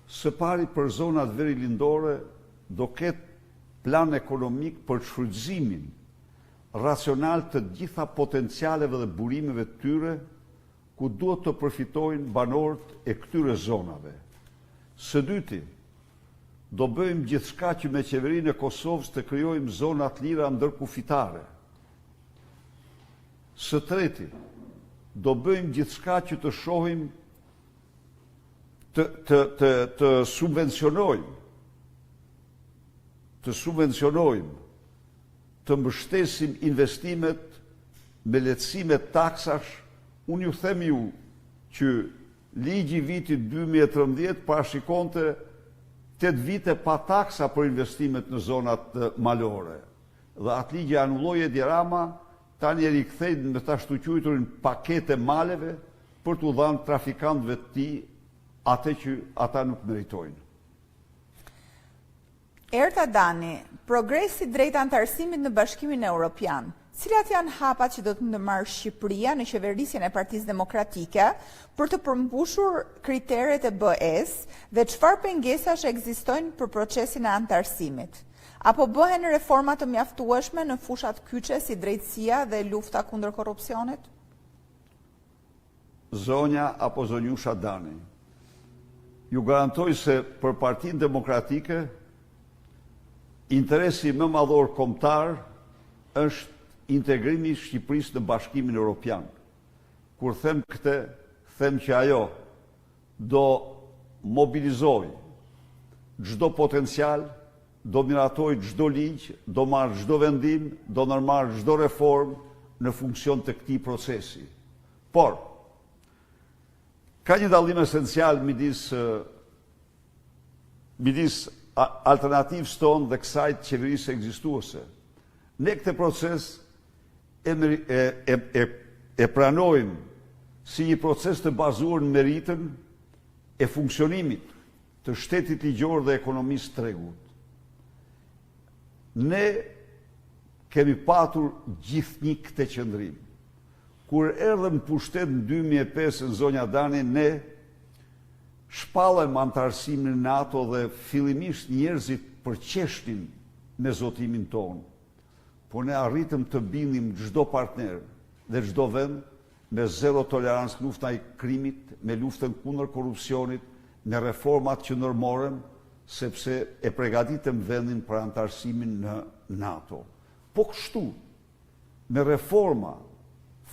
Së pari për zonat verilindore do ketë plan ekonomik për shfrytëzimin racional të gjitha potencialeve dhe burimeve të tyre ku duhet të përfitojnë banorët e këtyre zonave. Së dyti, do bëjmë gjithçka që me qeverinë e Kosovës të krijojmë zona të lira ndërkufitare. Së treti, do bëjmë gjithçka që të shohim të subvencionojmë, të mbështesim investimet me lehtësime taksash. Unë ju them ju që ligji vitit 2013 parashikonte 8 vite pa taksa për investimet në zonat malore. Dhe atë ligj e anulloi Edi Rama, tani e rikthej me ta shtuquiturin pakete maleve për t'u dhënë trafikantëve të tij atë që ata nuk meritojnë. Erta Dani, progresi drejt antarësimit në Bashkimin Evropian, cilat janë hapat që do të ndërmarrë Shqipëria në qeverisjen e Partisë Demokratike për të përmbushur kriteret e BE-s dhe çfarë pengesash ekzistojnë për procesin e antarësimit? Apo bëhen reforma të mjaftueshme në fushat kyçe si drejtësia dhe lufta kundër korrupsionit? Zonja apo zonjusha Dani, ju garantoj se për Partinë Demokratike interesi më madhor kombëtar është integrimi i Shqipërisë në Bashkimin Evropian. Kur them këtë, them që ajo do mobilizoj çdo potencial, do miratoj çdo ligj, do marrë çdo vendim, do ndërmarrë çdo reformë në funksion të këtij procesi. Por ka një dallim esencial midis alternativës tonë dhe kësaj të qeverisë ekzistuese. Ne këtë proces e pranojmë si një proces të bazuar në meritën e funksionimit të shtetit ligjor dhe ekonomisë tregut. Ne kemi patur gjithnjë këtë qëndrim. Kur erdhëm pushtet në 2005 në zonja Dani, ne shpallëm antarësimin në NATO dhe fillimisht njerëzit përqeshnin me zotimin tonë. Po ne arritëm të bindim çdo partner dhe çdo vend me zero tolerancë lufta i krimit, me luftën kundër korrupsionit, me reformat që ndërmorëm, sepse e përgatitëm vendin për antarësimin në NATO. Po kështu, me reforma,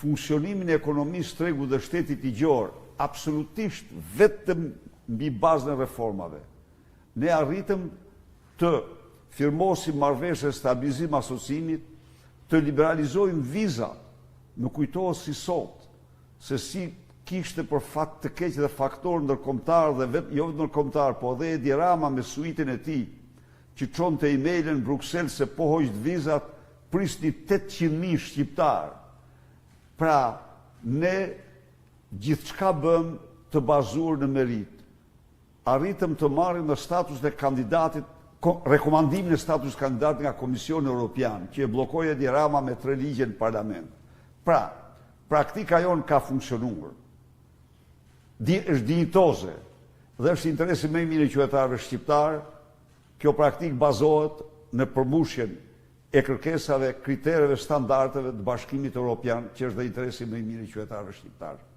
funksionimin e ekonomisë tregut dhe shtetit ligjor, absolutisht vetëm mbi bazën e reformave, ne arritëm të firmosim marrëveshje stabilizim asociimit, të liberalizojmë viza. Më kujtohet si sot, se si kishte për fat të keq dhe faktor ndërkombëtar dhe jo vetëm ndërkombëtar, po edhe Edi Rama me suitën e tij, që çonte emailën në Bruksel se po hoqët vizat, prisni 800.000 shqiptar. Pra, ne gjithçka bëm të bazuar në merit. Arritëm të marrim në status të kandidatit, rekomandimin e status kandidat nga Komisioni Evropian, që e bllokoi Edi Rama me 3 ligje në parlament. Pra, praktika jonë ka funksionuar. Është dinjitoze dhe është interesi më i mirë i qytetarëve shqiptar. Kjo praktikë bazohet në përmbushjen e kërkesave, kritereve, standardeve të Bashkimit Evropian, që është dhe interesi më i mirë i qytetarëve shqiptar.